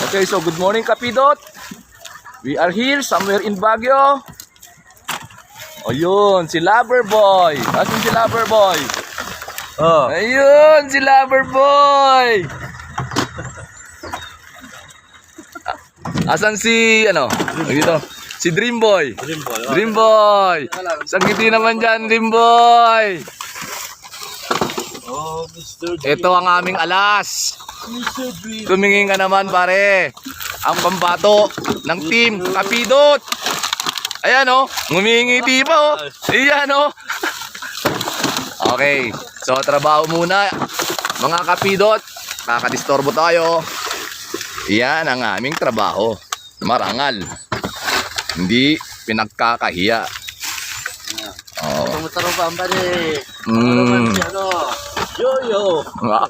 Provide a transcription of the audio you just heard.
Okay, so good morning Kapidot. We are here somewhere in Baguio. Ayun, si Loverboy. Asan si Loverboy? Oh. Ayun, si Loverboy. Asan si ano? Dito. Si Dreamboy. Dreamboy. Sagiti naman dyan, Dreamboy. Oh, Mr. Ito ang aming alas. Mr. Dream. Tumingin ka naman pare. Ang pambato ng team Kapidot. Ayan o, ngumingiti pa o. Ayan o. Okay, so trabaho muna mga Kapidot. Kakadistorbo tayo. Yan ang aming trabaho. Marangal. Hindi pinagkakahiya. Oh. Tumutaro pa ang bari. Mm. Ano? Yo-yo. Ah.